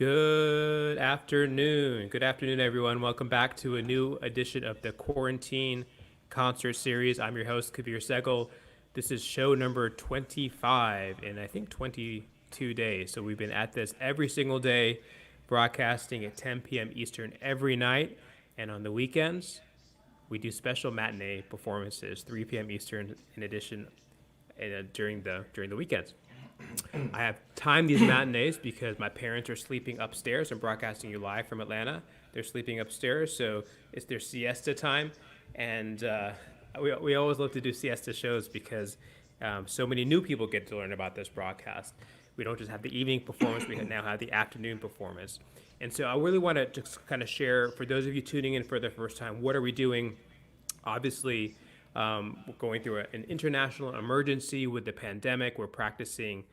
Good afternoon. Good afternoon, everyone. Welcome back to a new edition of the Quarantine Concert Series. I'm your host, Kabir Segal. This is show number 25 in, I think, 22 days. So we've been at this every single day, broadcasting at 10 p.m. Eastern every night. And on the weekends, we do special matinee performances, 3 p.m. Eastern, in addition, during the weekends. I have timed these matinees because my parents are sleeping upstairs. I'm broadcasting you live from Atlanta. They're sleeping upstairs, so it's their siesta time. And we always love to do siesta shows because so many new people get to learn about this broadcast. We don't just have the evening performance, we now have the afternoon performance. And so I really want to just kind of share, for those of you tuning in for the first time, what are we doing? Obviously, we're going through an international emergency with the pandemic. We're practicing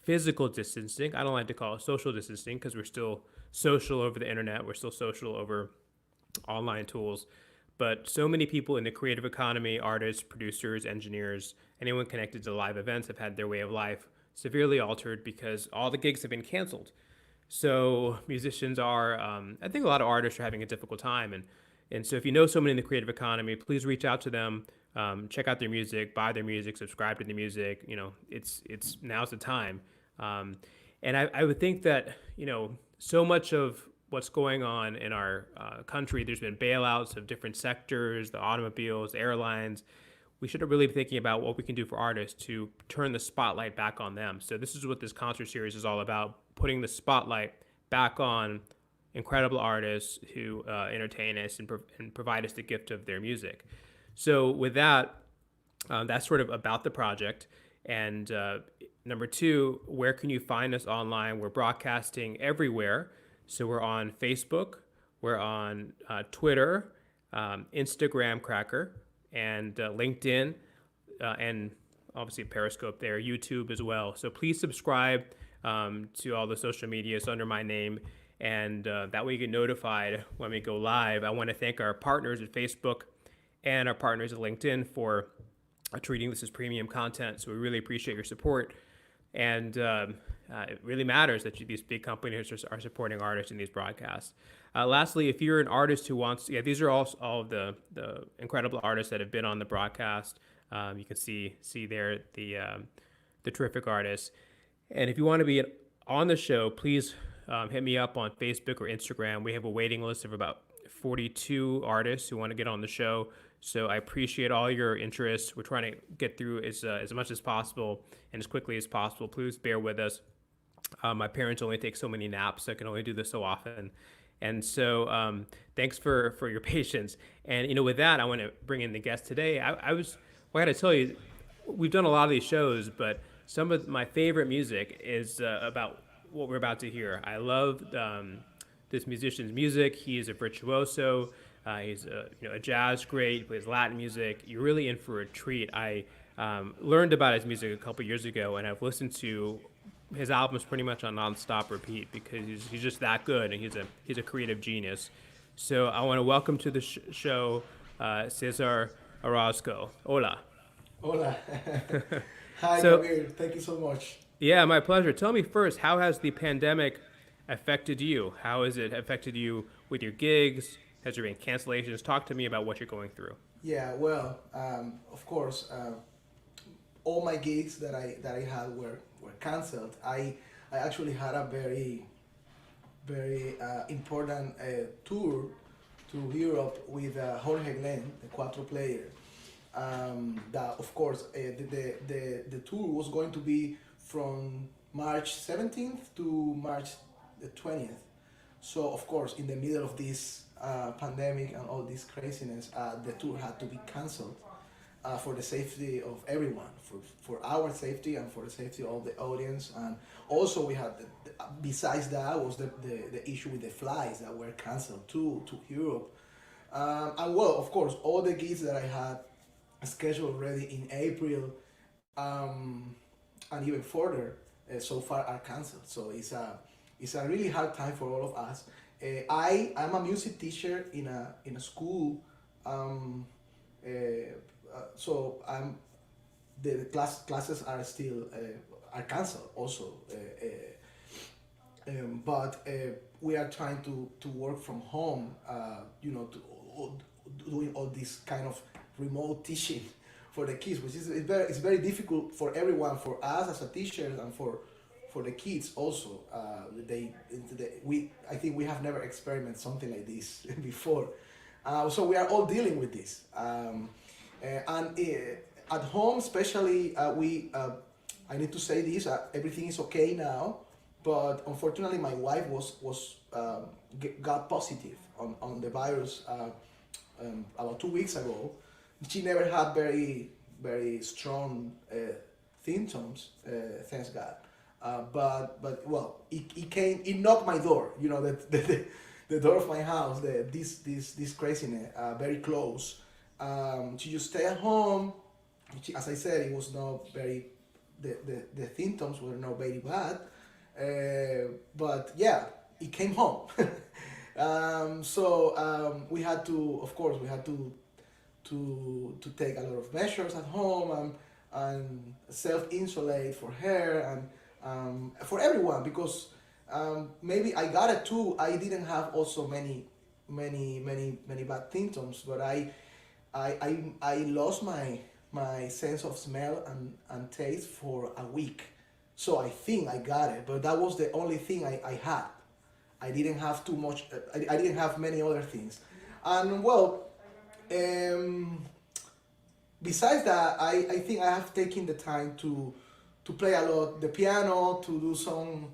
physical distancing. I don't like to call it social distancing because we're still social over the internet. We're still social over online tools. But so many people in the creative economy, artists, producers, engineers, anyone connected to live events have had their way of life severely altered because all the gigs have been canceled. So musicians are, I think a lot of artists are having a difficult time. And so if you know someone in the creative economy, please reach out to them, check out their music, buy their music, subscribe to the music. It's now's the time. And I would think that, so much of what's going on in our country, there's been bailouts of different sectors, the automobiles, the airlines. We should really be thinking about what we can do for artists to turn the spotlight back on them. So this is what this concert series is all about, putting the spotlight back on incredible artists who entertain us and provide us the gift of their music. So with that, that's sort of about the project. And number two, where can you find us online? We're broadcasting everywhere. So we're on Facebook, we're on Twitter, Instagram Cracker, and LinkedIn, and obviously Periscope there, YouTube as well. So please subscribe to all the social medias under my name, and that way you get notified when we go live. I want to thank our partners at Facebook and our partners at LinkedIn for treating this as premium content. So we really appreciate your support. And it really matters that these big companies are supporting artists in these broadcasts. Lastly, if you're an artist who wants, these are all of the incredible artists that have been on the broadcast. You can see there the terrific artists. And if you want to be on the show, please hit me up on Facebook or Instagram. We have a waiting list of about 42 artists who want to get on the show. So I appreciate all your interest. We're trying to get through as much as possible and as quickly as possible. Please bear with us. My parents only take so many naps, so I can only do this so often. And so thanks for your patience. And, with that, I want to bring in the guest today. I got to tell you, we've done a lot of these shows, but some of my favorite music is about what we're about to hear. I love this musician's music. He is a virtuoso. He's a jazz great. He plays Latin music. You're really in for a treat. I learned about his music a couple years ago, and I've listened to his albums pretty much on nonstop repeat because he's just that good, and he's a creative genius. So I want to welcome to the show César Orozco. Hola. Hola. Hi, So, Kabir. Thank you so much. yeah, my pleasure. Tell me first, how has the pandemic affected you? How has it affected you with your gigs? Has there been cancellations? Talk to me about what you're going through. Yeah, well, of course, all my gigs that I had were canceled. I actually had a very important tour to Europe with Jorge Glenn, the cuatro player. That of course the tour was going to be from March 17th to March the 20th. So of course, in the middle of this pandemic and all this craziness, the tour had to be canceled for the safety of everyone, for our safety and for the safety of the audience. And also we had, besides that, was the issue with the flights that were canceled to Europe. And well, of course, all the gigs that I had scheduled already in April and even further so far are canceled. So it's a really hard time for all of us. I'm a music teacher in a school, so the classes are still are canceled also. but we are trying to work from home, doing all this kind of remote teaching for the kids, which is it's very difficult for everyone, for us as a teachers and for the kids also. We I think we have never experienced something like this before, so we are all dealing with this. And at home, especially, we I need to say this: everything is okay now, but unfortunately, my wife got positive on the virus about 2 weeks ago. She never had very strong symptoms, thanks God. But well, it knocked my door. You know, the door of my house. This craziness, very close. She just stay at home. As I said, it was not very. The symptoms were not very bad. But yeah, it came home. So we had to, of course, to take a lot of measures at home and self-insulate for her and for everyone, because maybe I got it too. I didn't have also many bad symptoms, but I lost my sense of smell and taste for a week. So I think I got it, but that was the only thing I had. I didn't have too much. I didn't have many other things, and well, besides that, I think I have taken the time to play a lot the piano, to do some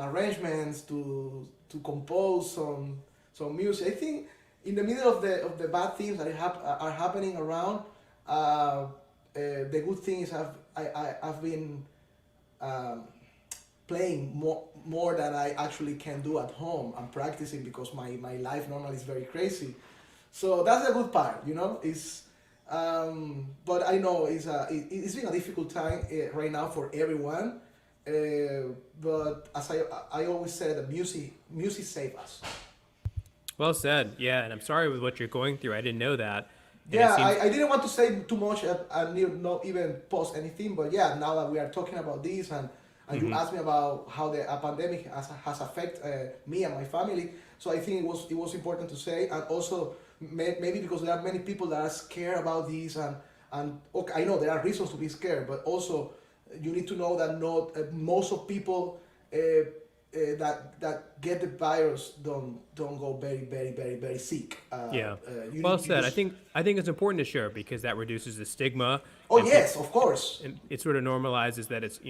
arrangements, to compose some music. I think in the middle of the bad things that are happening around, the good thing is I've been playing more than I actually can do at home. I'm practicing because my life normally is very crazy. So that's the good part, you know. But I know it's been a difficult time right now for everyone. But as I always say, the music saves us. Well said. Yeah, and I'm sorry with what you're going through. I didn't know that. And it Yeah, seems I didn't want to say too much and not even post anything, but yeah, now that we are talking about this and you asked me about how the pandemic has affected me and my family, so I think it was important to say, and also maybe because there are many people that are scared about this, and okay, I know there are reasons to be scared, but also you need to know that not most of people that get the virus don't go very sick. yeah. You Well need you said. just I think it's important to share because that reduces the stigma, oh and yes, of course. and it sort of normalizes that it's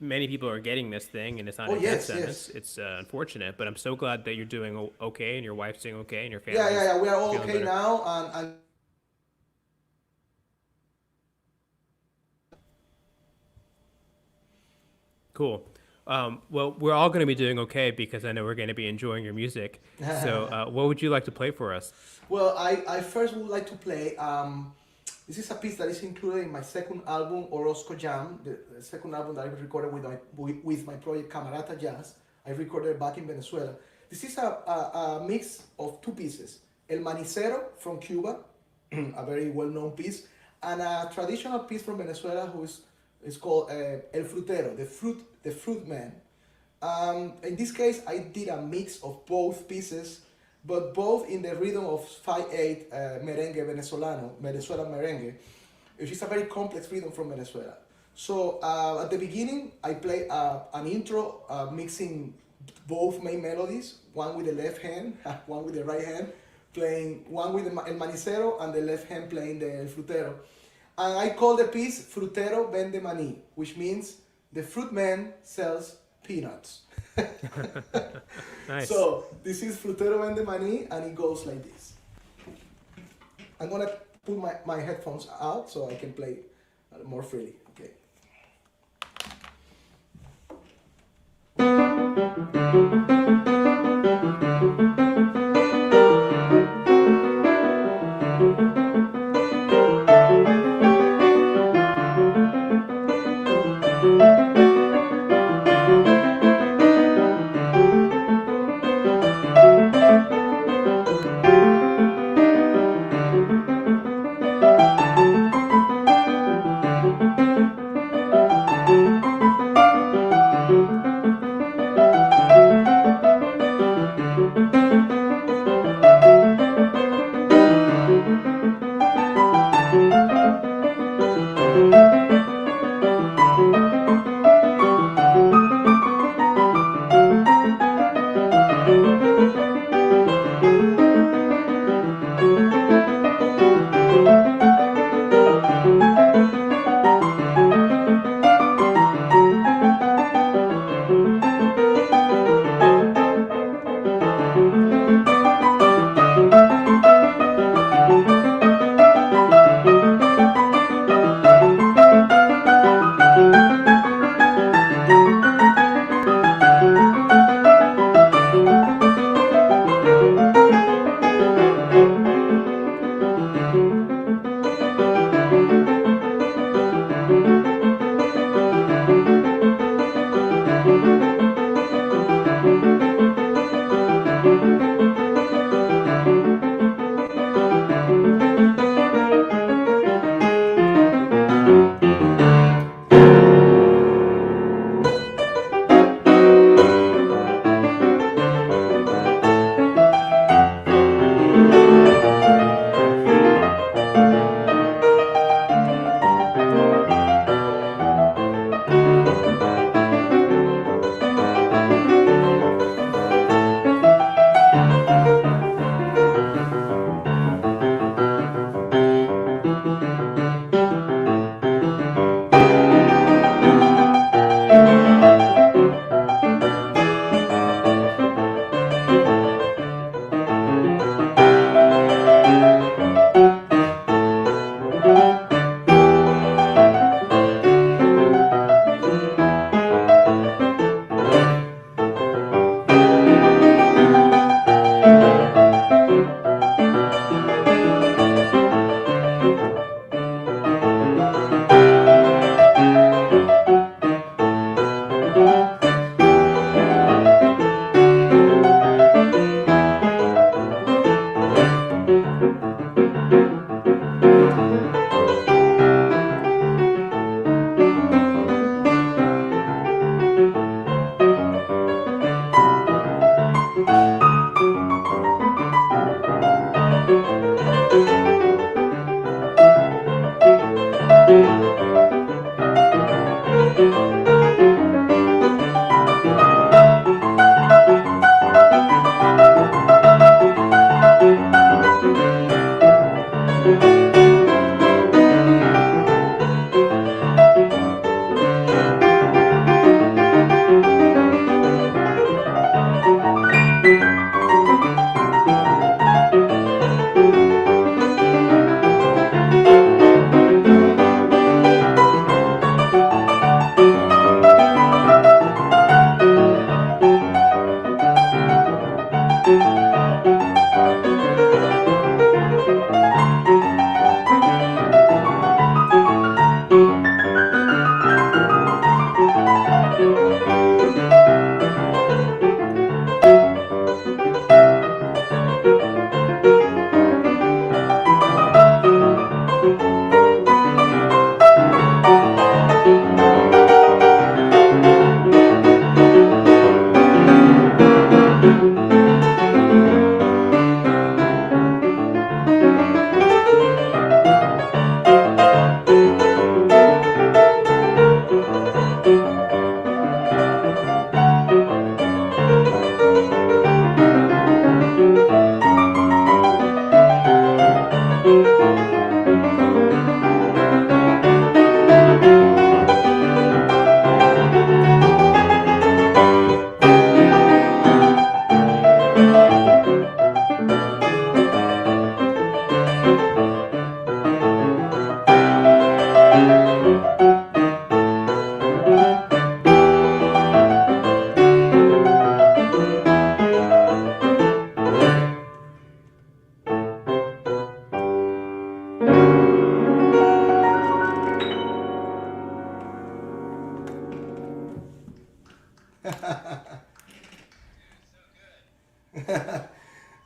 many people are getting this thing and it's not Oh a death yes, sentence. yes. It's unfortunate, but I'm so glad that you're doing okay and your wife's doing okay and your Yeah, yeah, family's yeah. We are all feeling okay better. now, and Cool. Well, we're all going to be doing okay because I know we're going to be enjoying your music. So, what would you like to play for us? well, I first would like to play. This is a piece that is included in my second album, Orozco Jam, the second album that I recorded with my project Camarata Jazz. I recorded it back in Venezuela. This is a mix of two pieces: El Manicero from Cuba, a very well-known piece, and a traditional piece from Venezuela who is called El Frutero, the fruit man. In this case, I did a mix of both pieces, but both in the rhythm of 5/8 merengue Venezuelan merengue, which is a very complex rhythm from Venezuela. So at the beginning, I play an intro mixing both main melodies, one with the left hand, one with the right hand, playing one with el manicero and the left hand playing the el frutero. And I call the piece Frutero Vende Maní, which means the fruit man sells peanuts. Nice. So this is Frutero Vende Maní, and it goes like this. I'm gonna put my headphones out so I can play more freely. Okay.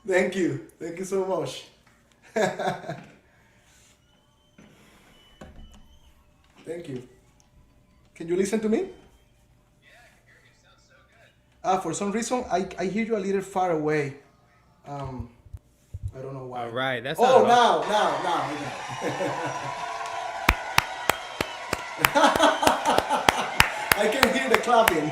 Thank you. Thank you so much. Thank you. Can you listen to me? For some reason, I hear you a little far away. Um, I don't know why. All right, that's Oh, not now, now. I can hear the clapping.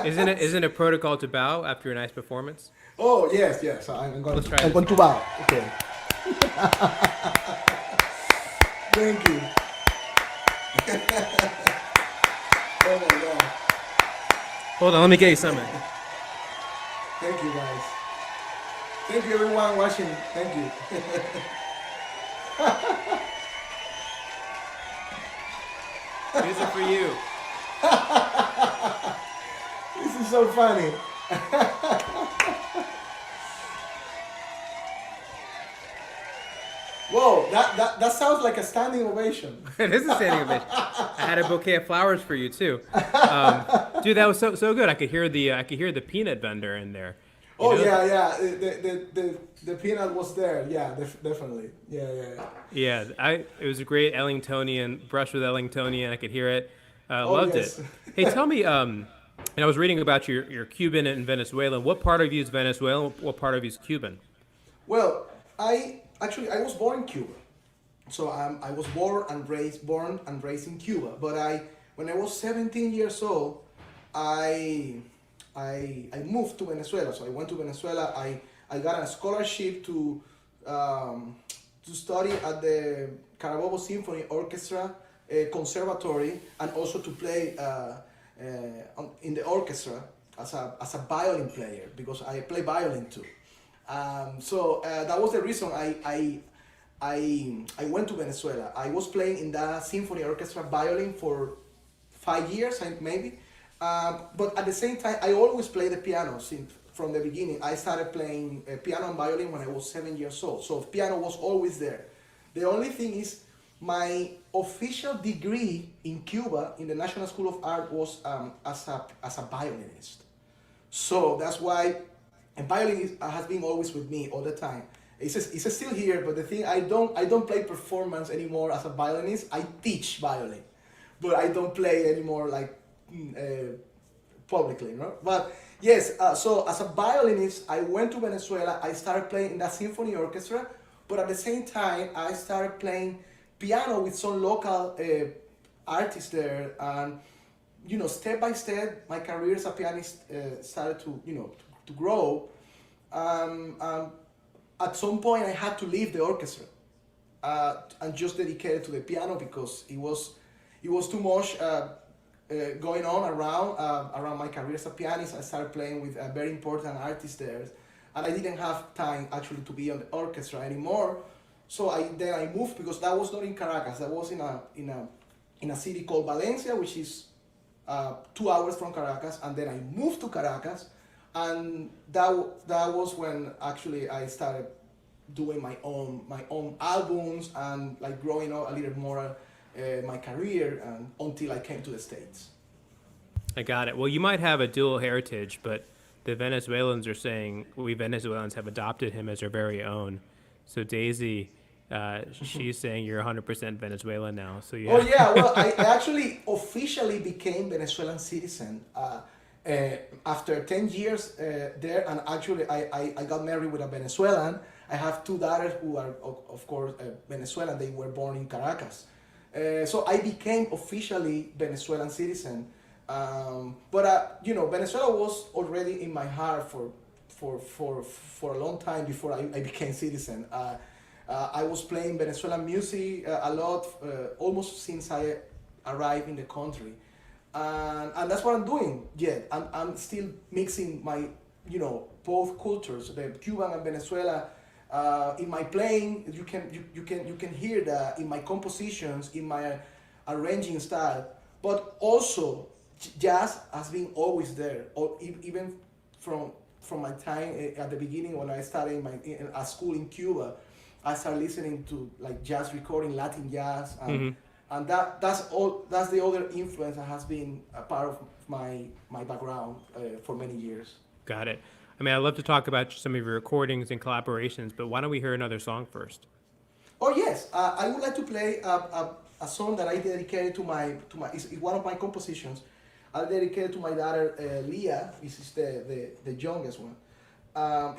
Isn't it protocol to bow after a nice performance? Oh, yes, yes. I'm going Let's to, try I'm this going to bow. Okay. Thank you. Oh my God. Hold on, let me get you something. Thank you, guys. Thank you, everyone watching. Thank you. These are for you. This is so funny. Whoa, that sounds like a standing ovation. It is a standing ovation. I had a bouquet of flowers for you too, dude. That was so good. I could hear the peanut vendor in there. You Oh know? yeah. The peanut was there. Yeah, definitely. Yeah. Yeah. It was a great Ellingtonian brush with Ellingtonian. I could hear it. Oh Loved yes. it. Hey, tell me. And I was reading about your Cuban and Venezuelan. What part of you is Venezuelan? What part of you is Cuban? Well, I was born in Cuba, so I was born and raised in Cuba. But when I was 17 years old, I I moved to Venezuela. So I went to Venezuela. I got a scholarship to study at the Carabobo Symphony Orchestra Conservatory, and also to play in the orchestra as a violin player, because I play violin too. So that was the reason I went to Venezuela. I was playing in the symphony orchestra violin for 5 years, maybe. But at the same time, I always play the piano from the beginning. I started playing piano and violin when I was 7 years old. So piano was always there. The only thing is, my official degree in Cuba in the National School of Art was as a violinist. So that's why, and violin has been always with me all the time. It's still here, but the thing, I don't play performance anymore as a violinist. I teach violin, but I don't play anymore like publicly, no? But yes, so as a violinist, I went to Venezuela. I started playing in that symphony orchestra, but at the same time, I started playing piano with some local artists there, and step by step, my career as a pianist started to grow. At some point, I had to leave the orchestra and just dedicate it to the piano, because it was too much going on around my career as a pianist. I started playing with very important artists there, and I didn't have time actually to be on the orchestra anymore. So then I moved, because that was not in Caracas. That was in a city called Valencia, which is 2 hours from Caracas. And then I moved to Caracas, and that was when actually I started doing my own albums, and like growing up a little more my career, and until I came to the States. I got it. Well, you might have a dual heritage, but the Venezuelans are saying we Venezuelans have adopted him as our very own. So Daisy, she's saying you're 100% Venezuelan now. So yeah. Oh yeah, well, I actually officially became Venezuelan citizen after 10 years there, and actually I got married with a Venezuelan. I have two daughters who are, of course, Venezuelan. They were born in Caracas. So I became officially Venezuelan citizen. But Venezuela was already in my heart for a long time before I became citizen. I was playing Venezuelan music a lot, almost since I arrived in the country, and that's what I'm doing. Yeah, I'm still mixing my, both cultures, the Cuban and Venezuela. In my playing, you can hear that in my compositions, in my arranging style, but also jazz has been always there, or even from my time at the beginning when I started at school in Cuba. I started listening to like jazz recording, Latin jazz, Hmm. and that's the other influence that has been a part of my background for many years. Got it. I mean, I'd love to talk about some of your recordings and collaborations, but why don't we hear another song first? Oh yes, I would like to play a song that I dedicated to my it's one of my compositions. I dedicated to my daughter Leah. This is the youngest one.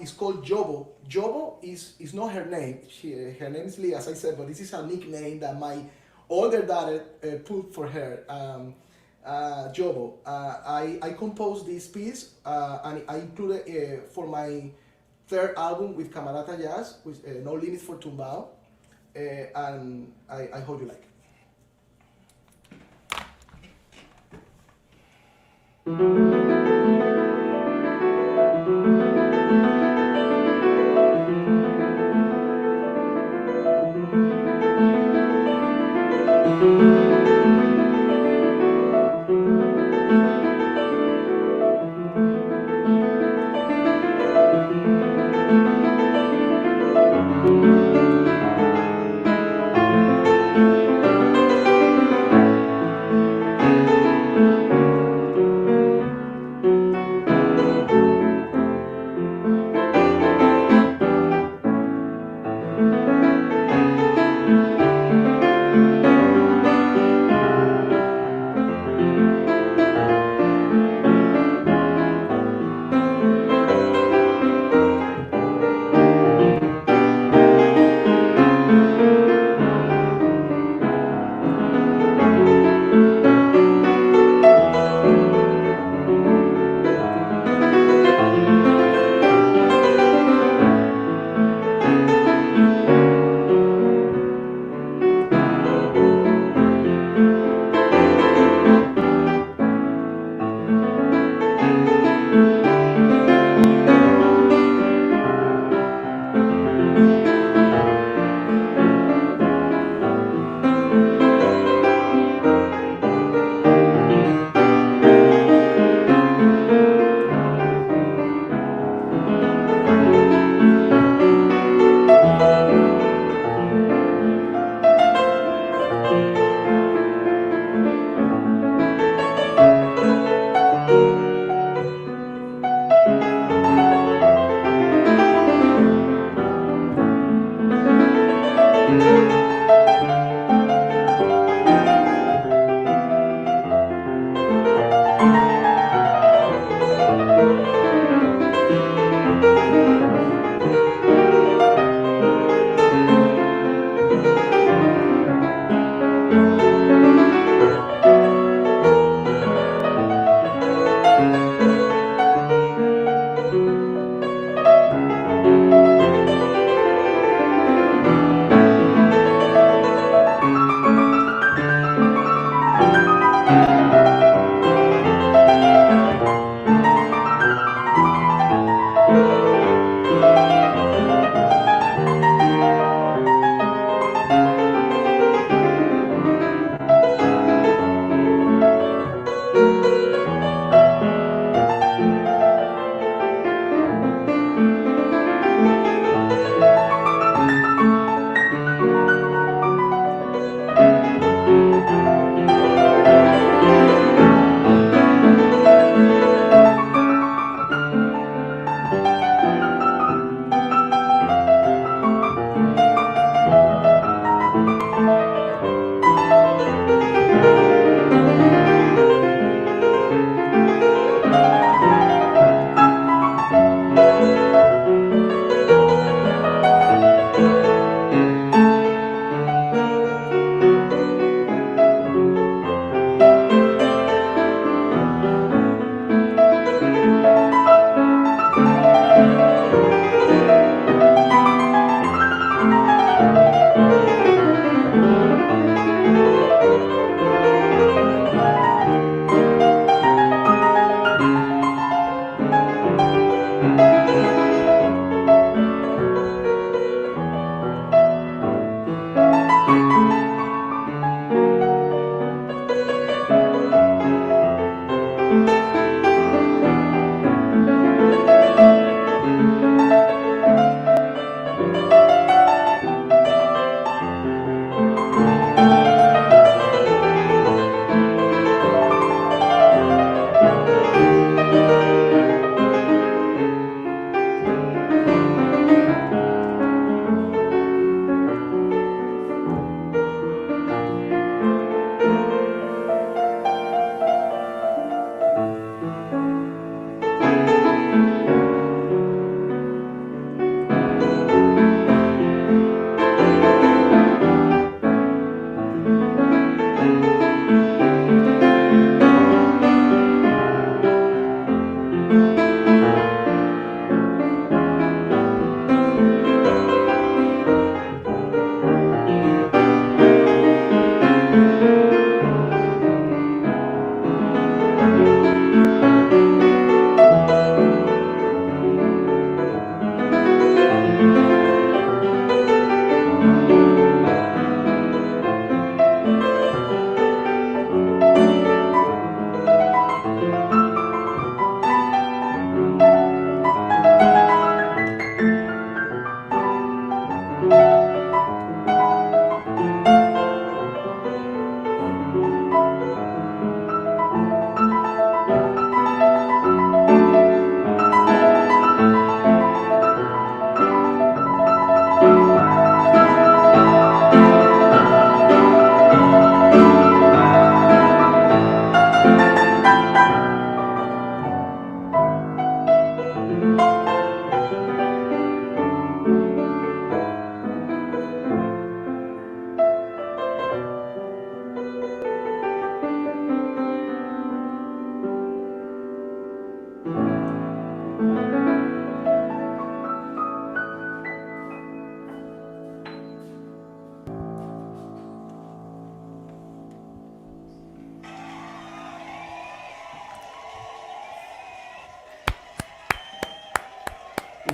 It's called Jobo. Jobo is not her name. Her name is Leah, as I said, but this is a nickname that my older daughter put for her. Jobo. I composed this piece and I included for my third album with Camarata Jazz, with No Limits for Tumbao, and I hope you like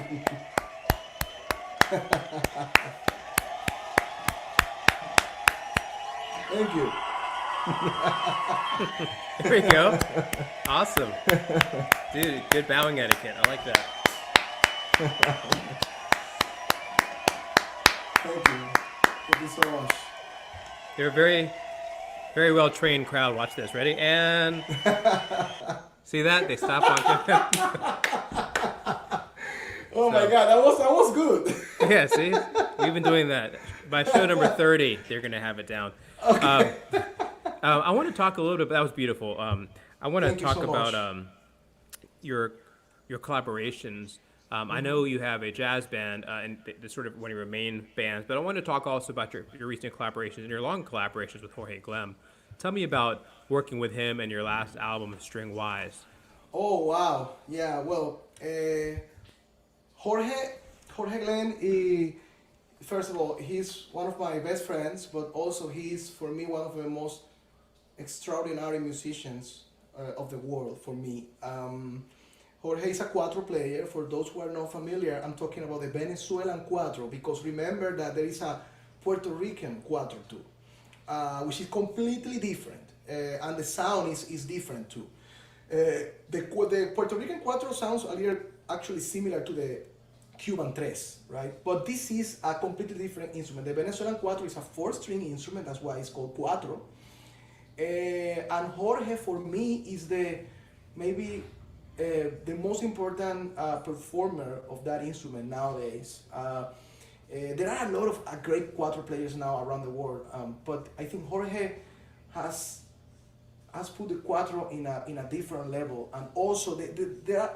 Thank you. There we go. Awesome. Dude, good bowing etiquette. I like that. Thank you. Thank you so much. You're a very, very well trained crowd. Watch this. Ready? And see that? They stop on. Oh my God, that was good. Yeah, see? We've been doing that. By show number 30, they're going to have it down. I want to talk a little bit. That was beautiful. I want to Thank you talk so about much. your collaborations. I know you have a jazz band, and that's sort of one of your main bands. But I want to talk also about your recent collaborations and your long collaborations with Jorge Glem. Tell me about working with him and your last album, String Wise. Oh wow, yeah. Well, Jorge Glenn. First of all, he's one of my best friends, but also he's for me one of the most extraordinary musicians of the world. For me, Jorge is a cuatro player. For those who are not familiar, I'm talking about the Venezuelan cuatro, because remember that there is a Puerto Rican cuatro too, which is completely different, and the sound is different too. The Puerto Rican cuatro sounds a little actually similar to the Cuban tres, right? But this is a completely different instrument. The Venezuelan cuatro is a four-string instrument. That's why it's called cuatro. And Jorge, for me, is maybe the most important performer of that instrument nowadays. There are a lot of great cuatro players now around the world, but I think Jorge has put the cuatro in a different level. And also, there are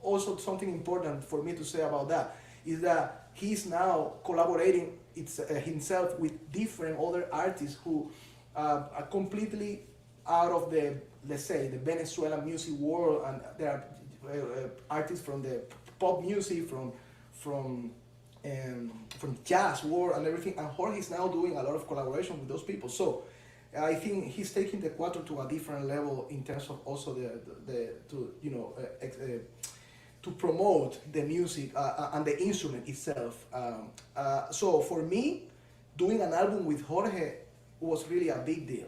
also something important for me to say about that is that he's now collaborating himself with different other artists who are completely out of the, let's say, the Venezuelan music world, and there are artists from the pop music, from jazz world and everything. And Jorge is now doing a lot of collaboration with those people. So I think he's taking the cuatro to a different level in terms of also to promote the music and the instrument itself. So for me, doing an album with Jorge was really a big deal.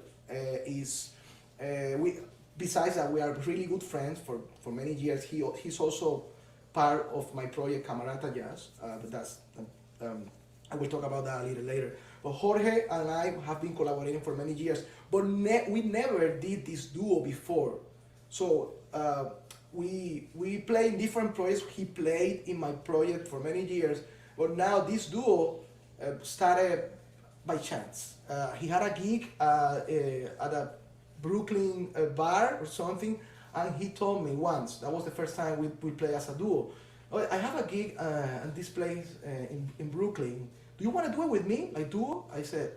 Besides that, we are really good friends for many years. He's also part of my project Camarata Jazz. I will talk about that a little later. But Jorge and I have been collaborating for many years, but we never did this duo before. So we play in different projects. He played in my project for many years, but now this duo started by chance. He had a gig at a Brooklyn bar or something, and he told me once, that was the first time we play as a duo. "Oh, I have a gig at this place in Brooklyn. Do you want to do it with me, a duo?" I said,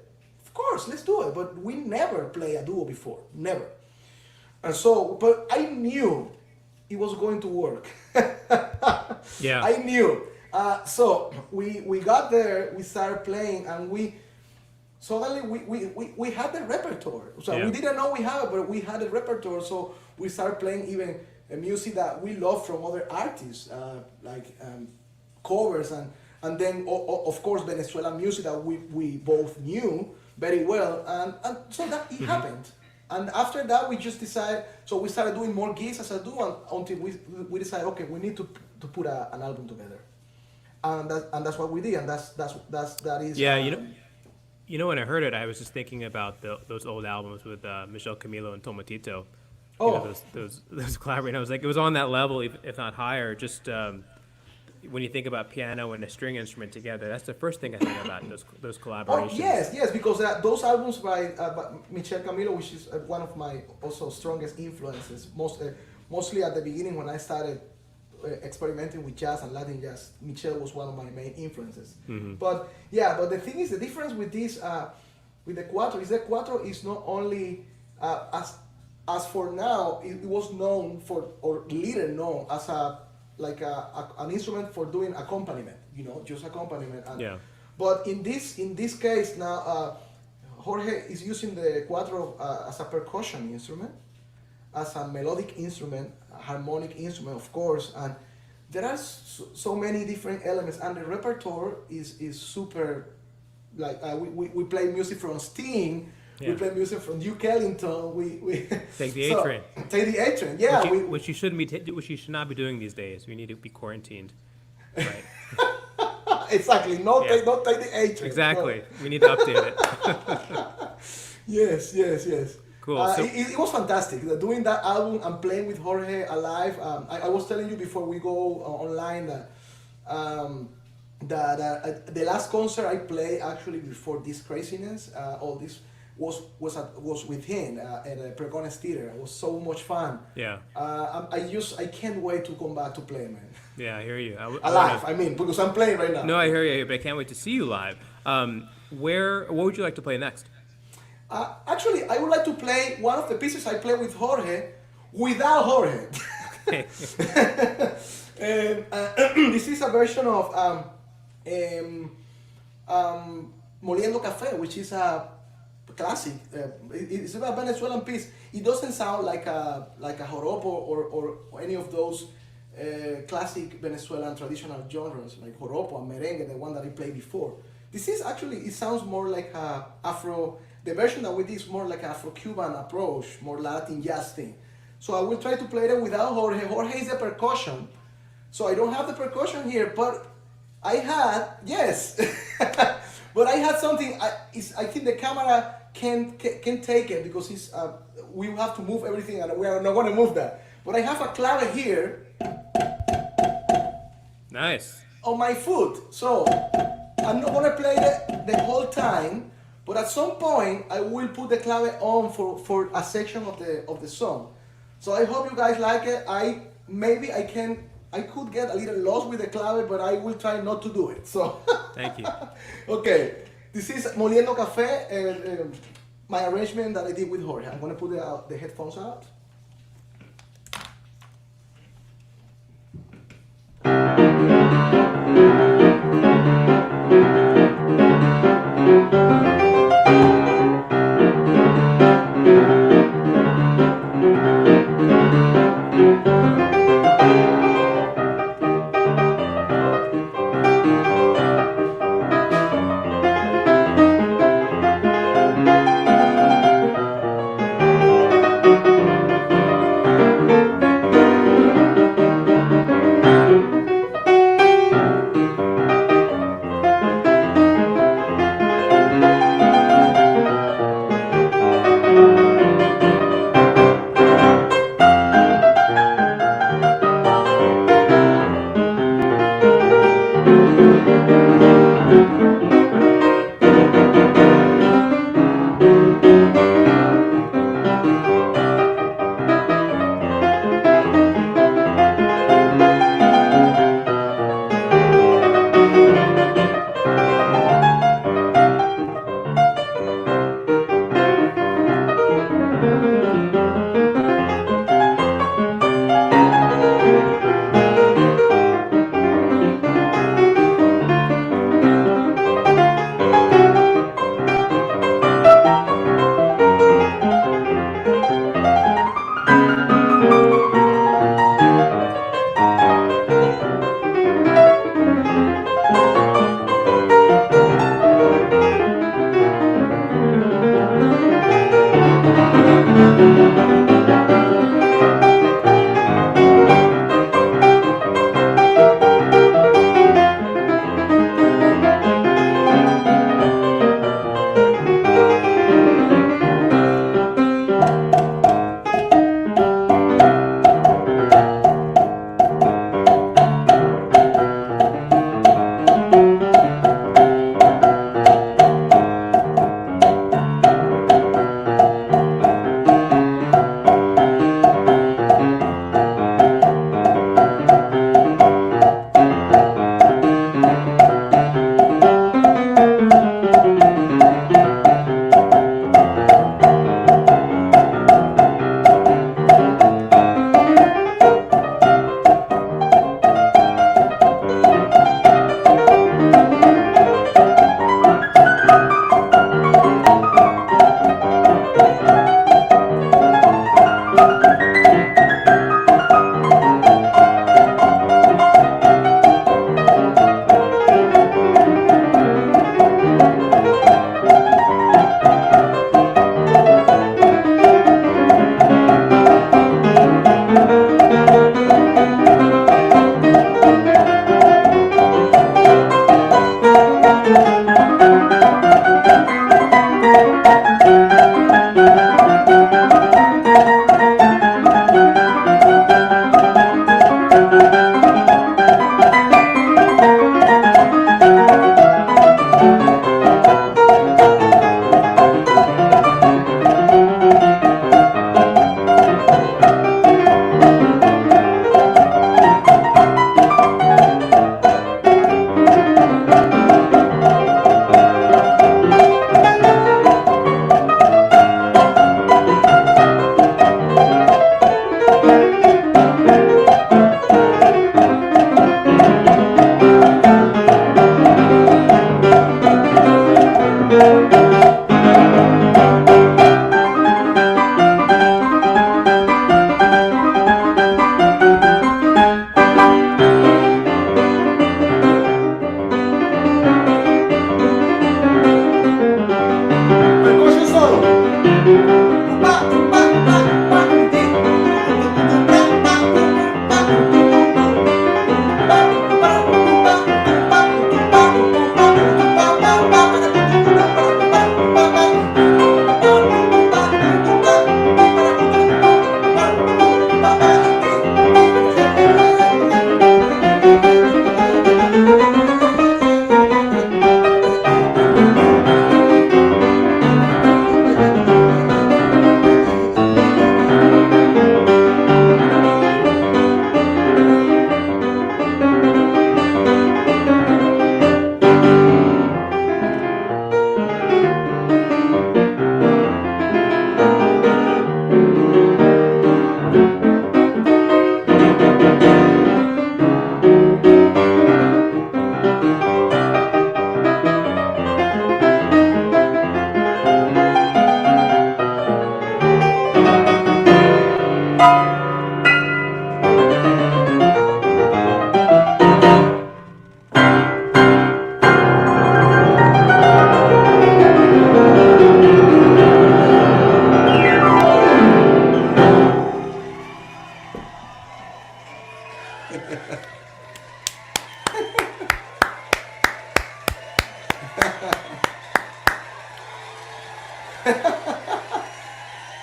"Of course, let's do it." But we never played a duo before, never. And so, but I knew it was going to work. Yeah. I knew. So we got there, we started playing, and suddenly we had the repertoire. So Yeah. we didn't know we had it, but we had a repertoire. So we started playing even music that we love from other artists, like covers, and then of course Venezuelan music that we both knew very well, and so that it happened. And after that, we just decided. So we started doing more gigs as a duo until we decided, okay, we need to put an album together, and that's what we did, and that is. Yeah, you know, when I heard it, I was just thinking about those old albums with Michel Camilo and Tomatito. Oh. You know, those collaborating. I was like, it was on that level, if not higher. Just when you think about piano and a string instrument together, that's the first thing I think about those collaborations. Oh yes, because those albums by Michel Camilo, which is one of my also strongest influences. Mostly at the beginning when I started experimenting with jazz and Latin jazz, Michel was one of my main influences. Mm-hmm. But the thing is, the difference with this, with the cuatro, is that cuatro is not only as for now, it was known for, or little known as an instrument for doing accompaniment, just accompaniment. Yeah. But in this case now, Jorge is using the cuatro as a percussion instrument, as a melodic instrument, a harmonic instrument, of course, and there are so many different elements, and the repertoire is super. Like we play music from Sting, we Yeah. play music from Duke Ellington. We Take the A so train. take the A train. Yeah, Which you shouldn't be. Which you should not be doing these days. We need to be quarantined. Right. exactly. Yeah. Don't take the A train. Exactly. We need to update it. Yes, yes, yes. Cool. So It was fantastic doing that album and playing with Jorge alive. I was telling you before we go online that the last concert I played actually before this craziness, all this was with him at the Pregones Theater. It was so much fun. yeah. I can't wait to come back to play, man. Yeah. I hear you. Alive, I mean, because I'm playing right now. No, I hear you, but I can't wait to see you live. What would you like to play next? Actually, I would like to play one of the pieces I play with Jorge without Jorge. Okay. This is a version of Moliendo Café, which is a classic. It's a Venezuelan piece. It doesn't sound like a joropo or any of those classic Venezuelan traditional genres like joropo and merengue, the one that I played before. This is actually, it sounds more like a Afro. The version that we did is more like an Afro-Cuban approach, more Latin jazz thing. So I will try to play it without Jorge. Jorge is the percussion. So I don't have the percussion here, but I had, yes. But I had something, I think the camera can take it because we have to move everything and we are not going to move that. But I have a clave here Nice. on my foot. So I'm not going to play the whole time, but at some point I will put the clave on for a section of the song. So I hope you guys like it. I could get a little lost with the clave, but I will try not to do it. So Thank you. okay, this is Moliendo Café, my arrangement that I did with Jorge. I'm gonna put the headphones out.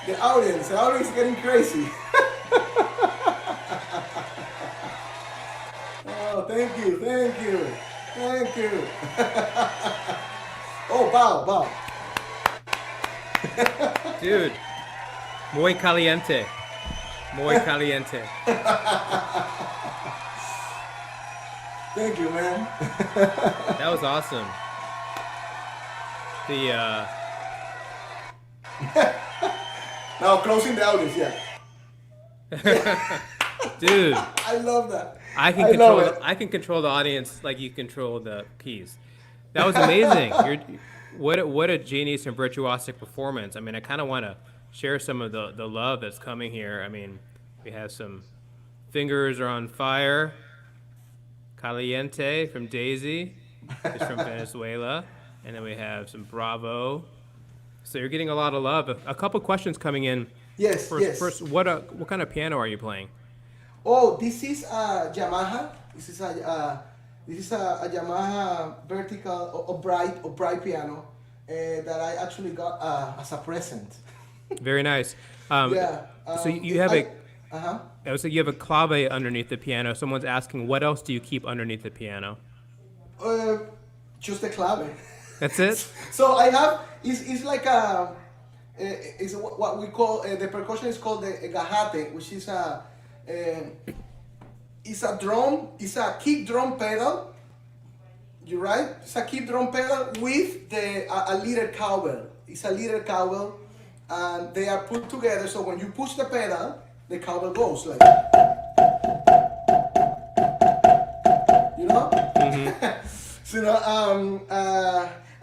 The audience is getting crazy. Oh, thank you. Oh, bow. Dude, muy caliente. Thank you, man. That was awesome. The Now closing the audience, yeah. dude, I love that. I can control the audience like you control the keys. That was amazing. What a genius and virtuosic performance. I mean, I kind of want to share some of the love that's coming here. I mean, we have some Fingers Are on Fire, Caliente from Daisy, who's from Venezuela, and then we have some Bravo. So you're getting a lot of love. A couple questions coming in. Yes. First, what kind of piano are you playing? Oh, this is a Yamaha. This is a Yamaha vertical or bright piano that I actually got as a present. Very nice. Yeah. So you have a. Uh-huh. So you have a clave underneath the piano. Someone's asking, what else do you keep underneath the piano? Just the clave. That's it. So I have it's like a it's what we call the percussion is called the gajate, which is it's a drum. It's a kick drum pedal. You're right. It's a kick drum pedal with a little cowbell. It's a little cowbell, and they are put together. So when you push the pedal, the cowbell goes like, you know. Mm-hmm. So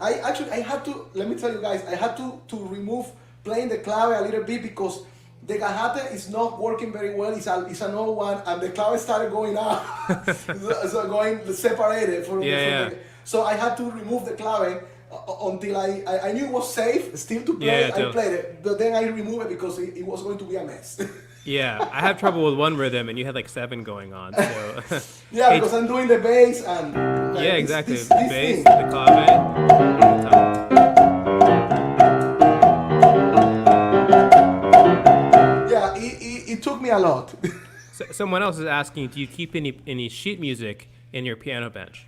I had to, let me tell you guys, I had to remove playing the clave a little bit because the gajate is not working very well. It's an old one, and the clave started going out, so going separated. So I had to remove the clave until I knew it was safe still to play. I played it, but then I removed it because it was going to be a mess. Yeah, I have trouble with one rhythm, and you had like 7 going on. So yeah, because I'm doing the bass and yeah, exactly. This bass, thing. the clave, and the top. Yeah, it took me a lot. So, someone else is asking, do you keep any sheet music in your piano bench?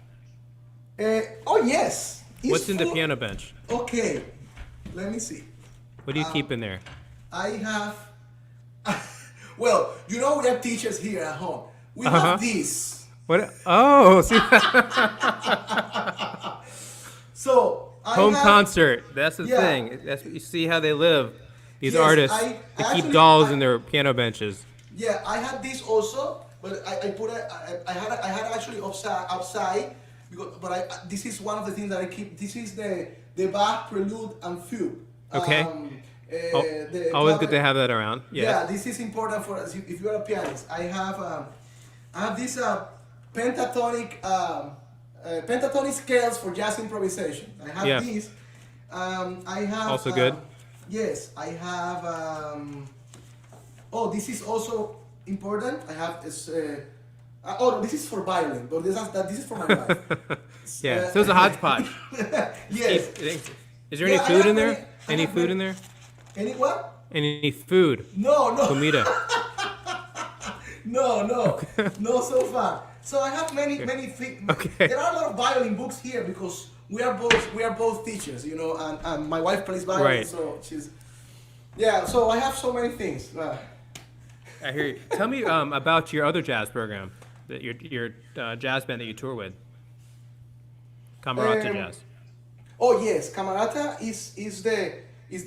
Oh yes. What's in the piano bench? Okay, let me see. What do you keep in there? I have. Well, we have teachers here at home. We have this. What? Oh, see. So Home concert. That's the thing. That's you see how they live. These artists they keep dolls in their piano benches. Yeah, I had this also, but I put it. I had actually outside. This is one of the things that I keep. This is the Bach Prelude and Fugue. Okay. Always good to have that around. Yes. Yeah, this is important for us if you're a pianist. I have this pentatonic scales for jazz improvisation. I have these. I have also good. Yes, I have. This is also important. I have this. This is for violin, but this is for my wife. Yeah, so it's a hodgepodge. Yes. Is there any food in there? Any food in there? Any what? Any food? No. Comida. No, no, so far. So I have many things. Okay. There are a lot of violin books here because we are both teachers, and my wife plays violin, right. So she's. Yeah, so I have so many things. I hear you. Tell me about your other jazz program, your jazz band that you tour with. Camerata Jazz. Oh yes, Camerata is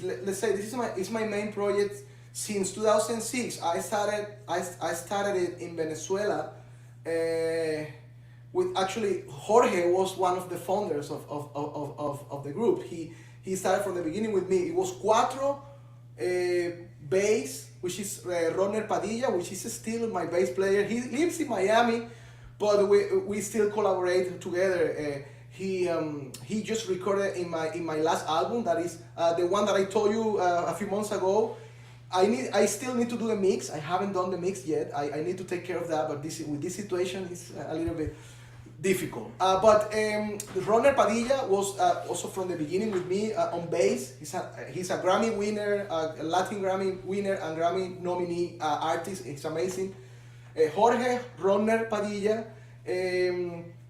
let's say this is my main project since 2006. I started it in Venezuela. With actually Jorge was one of the founders of the group. He started from the beginning with me. It was cuatro bass, which is Rodner Padilla, which is still my bass player. He lives in Miami, but we still collaborate together. He just recorded in my last album, that is the one that I told you a few months ago. I still need to do the mix. I haven't done the mix yet. I need to take care of that, but with this situation, it's a little bit difficult. But Ronald Padilla was also from the beginning with me on bass. He's a Grammy winner, a Latin Grammy winner, and Grammy nominee artist. He's amazing. Jorge Ronner Padilla.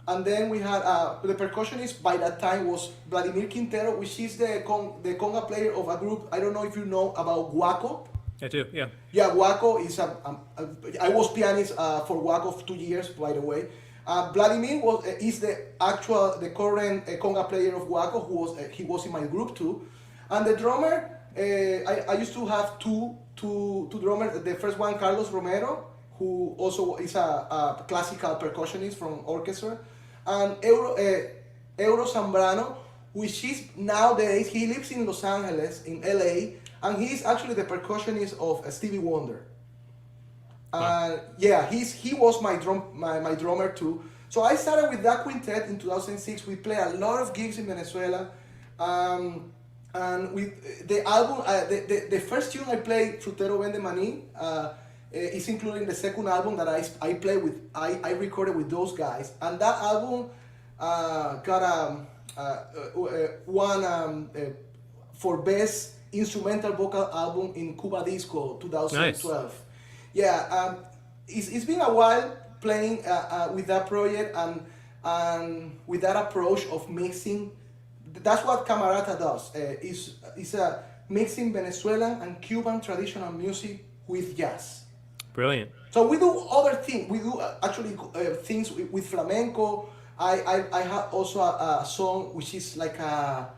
And then we had the percussionist by that time was Vladimir Quintero, which is the conga player of a group. I don't know if you know about Guaco. I do, yeah. Yeah, Guaco is I was pianist for Guaco for 2 years, by the way. Vladimir is the current conga player of Guaco, he was in my group too. And the drummer, I used to have two drummers. The first one, Carlos Romero, who also is a classical percussionist from orchestra, and Euro Zambrano, which is nowadays, he lives in Los Angeles, in LA, and he's actually the percussionist of Stevie Wonder. Yeah, he was my drummer too. So I started with that quintet in 2006. We played a lot of gigs in Venezuela, and with the album, the first tune I played, Frutero Vende Maní, is included in the second album that I played with. I recorded with those guys, and that album got one for best instrumental vocal album in Cuba Disco 2012. Nice. Yeah, it's been a while playing with that project and with that approach of mixing. That's what Camarata does. Is mixing Venezuelan and Cuban traditional music with jazz. Brilliant. So we do other things. We do actually things with flamenco. I have also a song which is like a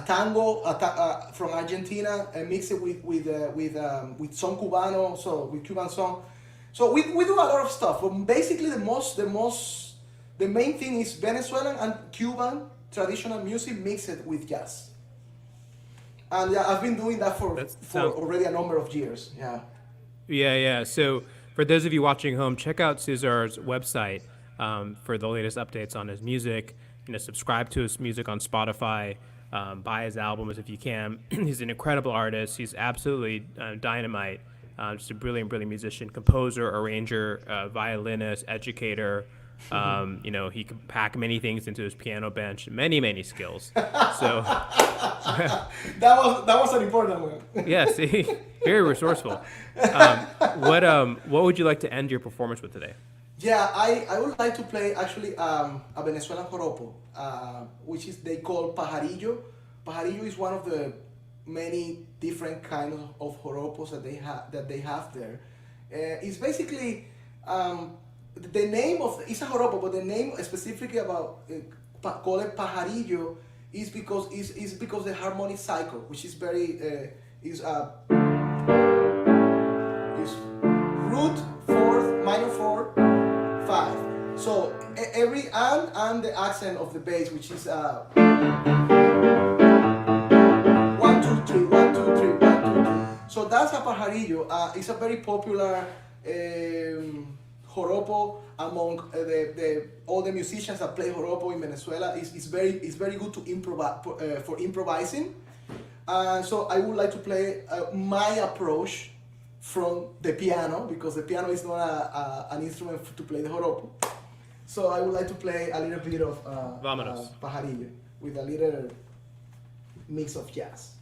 tango from Argentina, mixed with some Cubano, so with Cuban song. So we do a lot of stuff. But basically, the main thing is Venezuelan and Cuban traditional music mixed with jazz. And yeah, I've been doing that for already a number of years. Yeah. Yeah. So for those of you watching home, check out Cesar's website for the latest updates on his music. Subscribe to his music on Spotify, buy his albums if you can. He's an incredible artist. He's absolutely dynamite. Just a brilliant musician, composer, arranger, violinist, educator. He can pack many things into his piano bench, many skills. So that was an important one. Yeah, see, very resourceful. What would you like to end your performance with today? Yeah, I would like to play actually a Venezuelan joropo, which is they call pajarillo. Pajarillo is one of the many different kinds of joropos that they have there. It's basically the name of it's a joropo, but the name specifically about call it pajarillo is because the harmonic cycle, which is very is root fourth minor four 5. So every and the accent of the bass, which is 1 2 3 1 2 3 1 2 3. So that's a pajarillo. It's a very popular joropo among all the musicians that play joropo in Venezuela. It's very good to improvise for improvising. So I would like to play my approach from the piano, because the piano is not an instrument to play the joropo. So I would like to play a little bit of pajarillo with a little mix of jazz.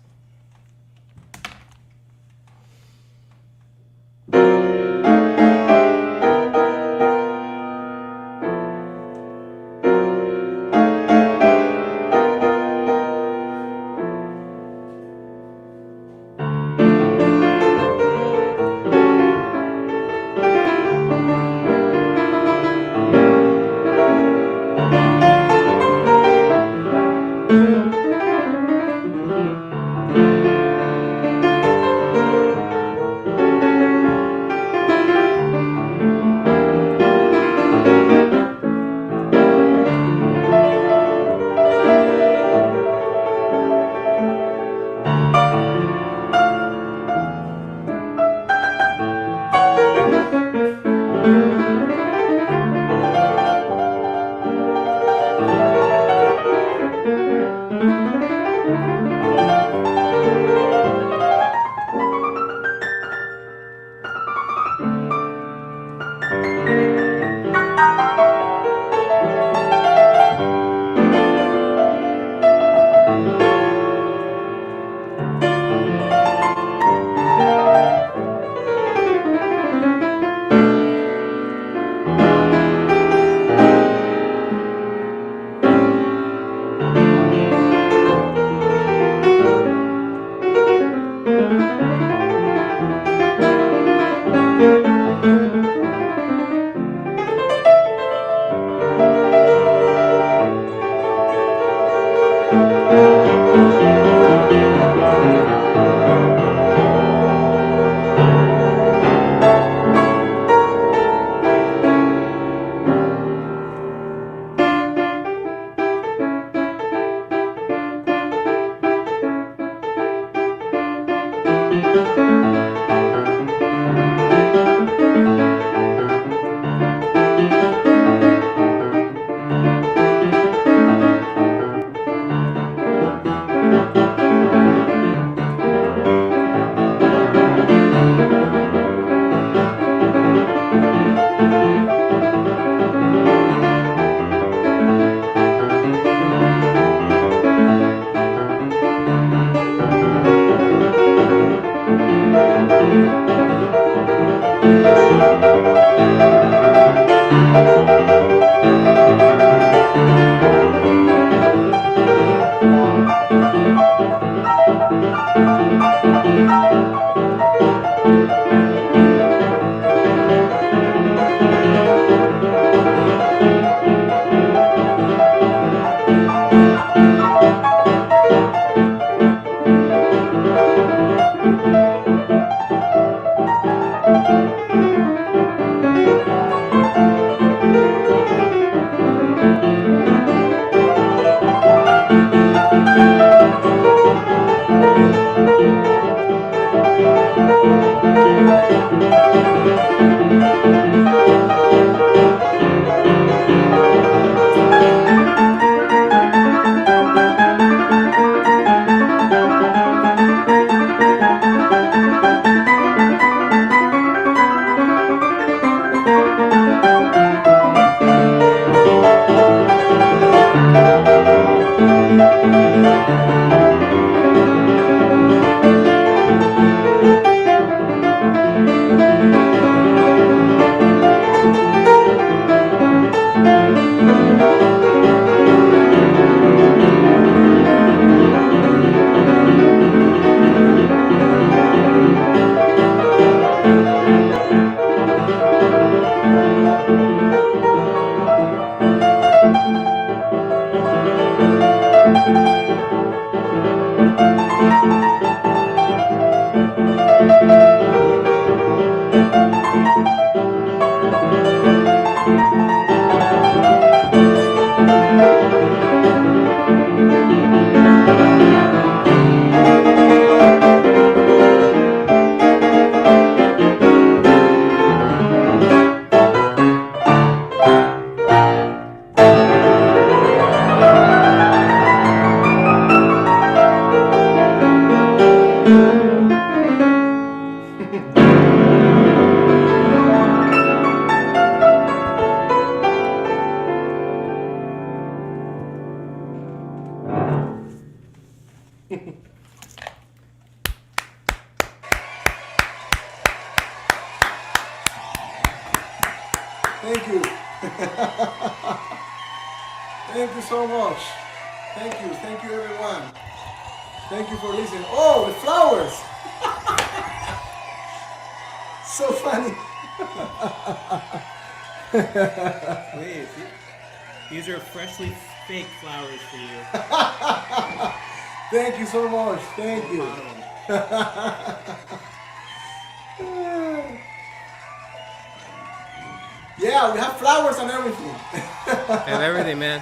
Thank you. Thank you so much. Thank you everyone. Thank you for listening. Oh, the flowers. So funny. Wait, these are freshly baked flowers for you. Thank you so much. Thank you. Yeah, we have flowers and everything. I have everything, man.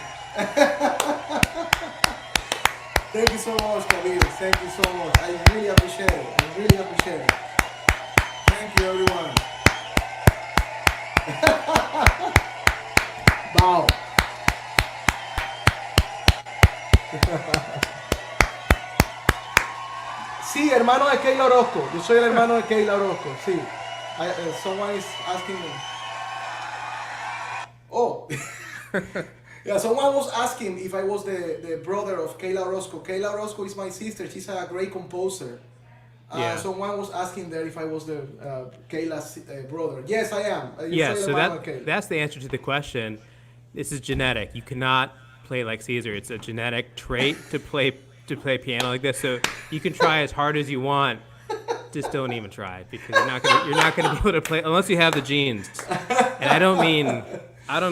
Thank you so much, Camille. Thank you so much. I really appreciate it. Thank you, everyone. Wow. Sí, hermano de Keila Orozco. Yo soy el hermano de Keila Orozco. Sí. Someone is asking me. Oh. Yeah, someone was asking if I was the brother of Keila Orozco. Keila Orozco is my sister. She's a great composer. Yeah. Someone was asking there if I was the Keila's brother. Yes, I am. Yeah, soy el so hermano de Keila. that's the answer to the question. This is genetic. You cannot play like Cesar. It's a genetic trait to play piano like this. So you can try as hard as you want. Just don't even try, because you're not gonna be able to play unless you have the genes. And I don't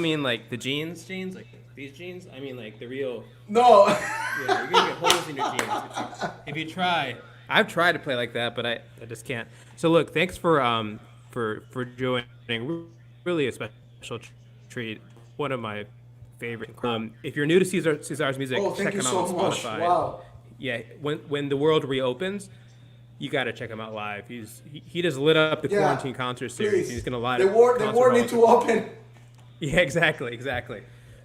mean like the genes, like these genes. I mean like the real. No. Yeah, you're gonna get holes in your genes if you try. I've tried to play like that, but I just can't. So look, thanks for joining. Really a special treat. One of my favorite. If you're new to Cesar's music, Thank check you him so out on much. Spotify. Wow. Yeah, when the world reopens, you got to check him out live. He just lit up the quarantine concert series. Please. He's gonna light the up world concert needs to halls. open. Yeah, exactly.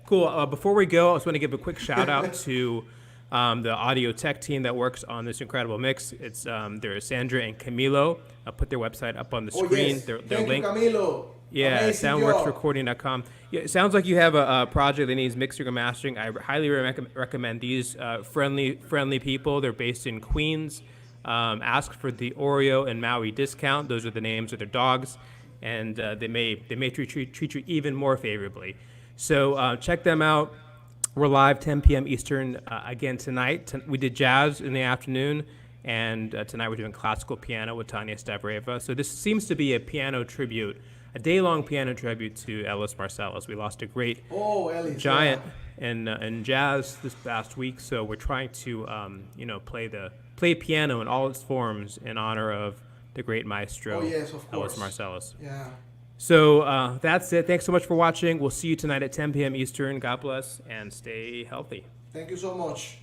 Cool. Before we go, I just want to give a quick shout out to the audio tech team that works on this incredible mix. It's there's Sandra and Camilo. I'll put their website up on the screen. Yes. Their Thank link. you, Camilo. Yeah, Amazing soundworksrecording.com. Yeah, it sounds like you have a project that needs mixing or mastering. I highly recommend these friendly people. They're based in Queens. Ask for the Oreo and Maui discount. Those are the names of their dogs, and they may treat you even more favorably. So check them out. We're live 10 p.m. Eastern again tonight. We did jazz in the afternoon, and tonight we're doing classical piano with Tanya Stavreva. So this seems to be a piano tribute, a day-long piano tribute to Ellis Marsalis. We lost a great giant in jazz this past week, so we're trying to play piano in all its forms in honor of the great maestro Ellis Marsalis. Yeah. So that's it. Thanks so much for watching. We'll see you tonight at 10 p.m. Eastern. God bless and stay healthy. Thank you so much.